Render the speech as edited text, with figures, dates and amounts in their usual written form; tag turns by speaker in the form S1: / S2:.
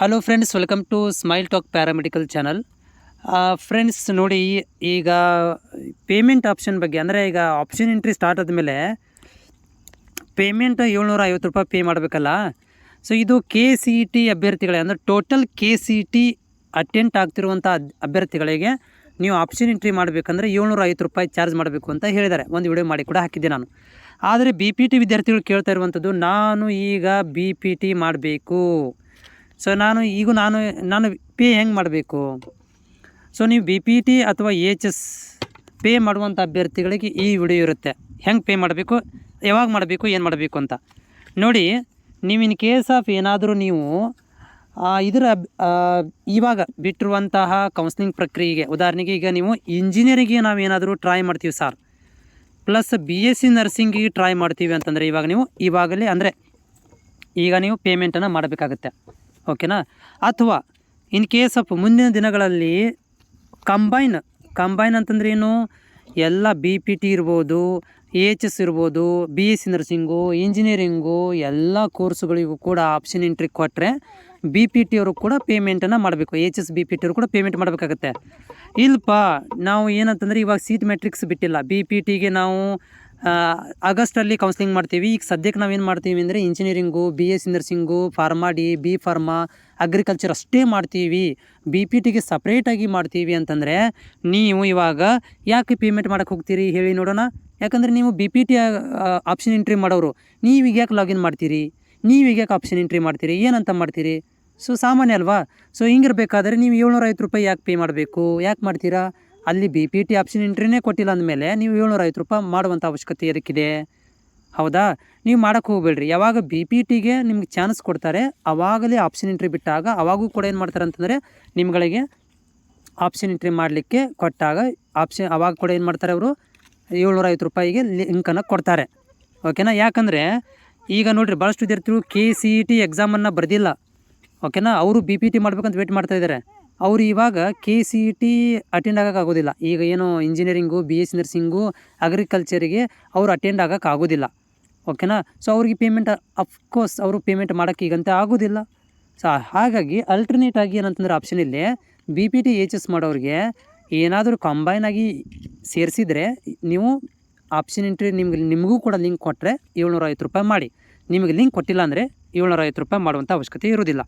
S1: Hello friends, welcome to Smile Talk paramedical channel. Friends ನೋಡಿ, ಈಗ payment option ಬಗ್ಗೆ ಅಂದರೆ ಈಗ ಆಪ್ಷನ್ ಎಂಟ್ರಿ ಸ್ಟಾರ್ಟ್ ಆದಮೇಲೆ ಪೇಮೆಂಟ್ ₹750 ಪೇ ಮಾಡಬೇಕಲ್ಲ. ಸೊ ಇದು KCET ಅಭ್ಯರ್ಥಿಗಳೇ ಅಂದರೆ ಟೋಟಲ್ KCET ಅಟೆಂಟ್ ಆಗ್ತಿರುವಂಥ ಅಭ್ಯರ್ಥಿಗಳಿಗೆ ನೀವು ಆಪ್ಷನ್ ಎಂಟ್ರಿ ಮಾಡಬೇಕಂದ್ರೆ ₹750 ಚಾರ್ಜ್ ಮಾಡಬೇಕು ಅಂತ ಹೇಳಿದ್ದಾರೆ. ಒಂದು ವಿಡಿಯೋ ಮಾಡಿ ಕೂಡ ಹಾಕಿದ್ದೆ ನಾನು. ಆದರೆ BPT ವಿದ್ಯಾರ್ಥಿಗಳು ಕೇಳ್ತಾ ಇರುವಂಥದ್ದು, ನಾನು ಈಗ BPT ಮಾಡಬೇಕು, ಸೊ ನಾನು ಪೇ ಹೆಂಗೆ ಮಾಡಬೇಕು? ಸೊ ನೀವು BPT ಅಥವಾ HS ಪೇ ಮಾಡುವಂಥ ಅಭ್ಯರ್ಥಿಗಳಿಗೆ ಈ ವಿಡಿಯೋ ಇರುತ್ತೆ. ಹೆಂಗೆ ಪೇ ಮಾಡಬೇಕು, ಯಾವಾಗ ಮಾಡಬೇಕು, ಏನು ಮಾಡಬೇಕು ಅಂತ ನೋಡಿ. ನೀವು ಇನ್ ಕೇಸ್ ಆಫ್ ಏನಾದರೂ ನೀವು ಇವಾಗ ಬಿಟ್ಟಿರುವಂತಹ ಕೌನ್ಸ್ಲಿಂಗ್ ಪ್ರಕ್ರಿಯೆಗೆ, ಉದಾಹರಣೆಗೆ ಈಗ ನೀವು ಇಂಜಿನಿಯರಿಂಗಿಗೆ ನಾವೇನಾದರೂ ಟ್ರೈ ಮಾಡ್ತೀವಿ ಸರ್, ಪ್ಲಸ್ BSc ನರ್ಸಿಂಗಿಗೆ ಟ್ರೈ ಮಾಡ್ತೀವಿ ಅಂತಂದರೆ ಇವಾಗಲೇ ಅಂದರೆ ಈಗ ನೀವು ಪೇಮೆಂಟನ್ನು ಮಾಡಬೇಕಾಗತ್ತೆ. ಓಕೆನಾ? ಅಥವಾ ಇನ್ ಕೇಸ್ ಆಫ್ ಮುಂದಿನ ದಿನಗಳಲ್ಲಿ ಕಂಬೈನ್ ಅಂತಂದ್ರೆ ಏನು, ಎಲ್ಲ BPT ಇರ್ಬೋದು, HS ಇರ್ಬೋದು, BSc ನರ್ಸಿಂಗು, ಇಂಜಿನಿಯರಿಂಗು ಎಲ್ಲ ಕೋರ್ಸುಗಳಿಗೂ ಕೂಡ ಆಪ್ಷನ್ ಎಂಟ್ರಿ ಕೊಟ್ಟರೆ BPT ಅವರು ಕೂಡ ಪೇಮೆಂಟನ್ನು ಮಾಡಬೇಕು. HS BPT ಅವರು ಕೂಡ ಪೇಮೆಂಟ್ ಮಾಡಬೇಕಾಗತ್ತೆ. ಇಲ್ಲಪ್ಪ ನಾವು ಏನಂತಂದರೆ ಇವಾಗ ಸೀಟ್ ಮ್ಯಾಟ್ರಿಕ್ಸ್ ಬಿಟ್ಟಿಲ್ಲ, BPTಗೆ ನಾವು ಆಗಸ್ಟಲ್ಲಿ ಕೌನ್ಸ್ಲಿಂಗ್ ಮಾಡ್ತೀವಿ. ಈಗ ಸದ್ಯಕ್ಕೆ ನಾವೇನು ಮಾಡ್ತೀವಿ ಅಂದರೆ engineering, BSc nursing, B pharma, agriculture ಅಷ್ಟೇ ಮಾಡ್ತೀವಿ, BPTಗೆ ಸಪ್ರೇಟಾಗಿ ಮಾಡ್ತೀವಿ ಅಂತಂದರೆ ನೀವು ಇವಾಗ ಯಾಕೆ ಪೇಮೆಂಟ್ ಮಾಡೋಕ್ಕೆ ಹೋಗ್ತೀರಿ ಹೇಳಿ ನೋಡೋಣ? ಯಾಕಂದರೆ ನೀವು BPT ಆಪ್ಷನ್ ಎಂಟ್ರಿ ಮಾಡೋರು, ನೀವೀಗ ಯಾಕೆ ಲಾಗಿನ್ ಮಾಡ್ತೀರಿ, ನೀವೀಗ ಯಾಕೆ ಆಪ್ಷನ್ ಎಂಟ್ರಿ ಮಾಡ್ತೀರಿ, ಏನಂತ ಮಾಡ್ತೀರಿ? ಸೊ ಸಾಮಾನ್ಯ ಅಲ್ವಾ? ಸೊ ಹಿಂಗಿರಬೇಕಾದ್ರೆ ನೀವು ₹750 ಯಾಕೆ ಪೇ ಮಾಡಬೇಕು, ಯಾಕೆ ಮಾಡ್ತೀರಾ? ಅಲ್ಲಿ BPT ಆಪ್ಷನ್ ಎಂಟ್ರಿನೇ ಕೊಟ್ಟಿಲ್ಲ ಅಂದಮೇಲೆ ನೀವು ₹750 ಮಾಡುವಂಥ ಅವಶ್ಯಕತೆ ಎದಕ್ಕಿದೆ? ಹೌದಾ? ನೀವು ಮಾಡೋಕ್ಕೆ ಹೋಗಬೇಡ್ರಿ. ಯಾವಾಗ BPTಗೆ ನಿಮ್ಗೆ ಚಾನ್ಸ್ ಕೊಡ್ತಾರೆ ಆವಾಗಲೇ ಆಪ್ಷನ್ ಎಂಟ್ರಿ ಬಿಟ್ಟಾಗ ಅವಾಗೂ ಕೂಡ ಏನು ಮಾಡ್ತಾರೆ ಅಂತಂದರೆ ನಿಮ್ಗಳಿಗೆ ಆಪ್ಷನ್ ಎಂಟ್ರಿ ಮಾಡಲಿಕ್ಕೆ ಕೊಟ್ಟಾಗ ಅವಾಗ ಕೂಡ ಏನು ಮಾಡ್ತಾರೆ, ಅವರು ₹750ಗೆ ಲಿಂಕನ್ನು ಕೊಡ್ತಾರೆ. ಓಕೆನಾ? ಯಾಕಂದರೆ ಈಗ ನೋಡಿರಿ, ಭಾಳಷ್ಟು ವಿದ್ಯಾರ್ಥಿಗಳು KCET ಎಕ್ಸಾಮನ್ನು ಬರೆದಿಲ್ಲ. ಓಕೆನಾ? ಅವರು BPT ಮಾಡ್ಬೇಕಂತ ವೇಟ್ ಮಾಡ್ತಾಯಿದ್ದಾರೆ. ಅವರು ಇವಾಗ KCET ಅಟೆಂಡ್ ಆಗೋಕ್ಕಾಗೋದಿಲ್ಲ. ಈಗ ಏನು ಇಂಜಿನಿಯರಿಂಗು, BSc ನರ್ಸಿಂಗು, ಅಗ್ರಿಕಲ್ಚರಿಗೆ ಅವರು ಅಟೆಂಡ್ ಆಗೋಕ್ಕಾಗೋದಿಲ್ಲ. ಓಕೆನಾ? ಸೊ ಅವ್ರಿಗೆ ಪೇಮೆಂಟ್ ಅಫ್ಕೋರ್ಸ್ ಅವರು ಪೇಮೆಂಟ್ ಮಾಡೋಕ್ಕೆ ಈಗಂತ ಆಗೋದಿಲ್ಲ. ಸೊ ಹಾಗಾಗಿ ಅಲ್ಟರ್ನೇಟಾಗಿ ಏನಂತಂದ್ರೆ ಆಪ್ಷನಲ್ಲಿ BPT HS ಮಾಡೋರಿಗೆ ಏನಾದರೂ ಕಂಬೈನ್ ಆಗಿ ಸೇರಿಸಿದರೆ ನೀವು ಆಪ್ಷನ್ ಎಂಟ್ರಿ ನಿಮಗೂ ಕೂಡ ಲಿಂಕ್ ಕೊಟ್ಟರೆ ₹750 ಮಾಡಿ. ನಿಮಗೆ ಲಿಂಕ್ ಕೊಟ್ಟಿಲ್ಲ ಅಂದರೆ ₹750 ಮಾಡುವಂಥ ಅವಶ್ಯಕತೆ ಇರೋದಿಲ್ಲ.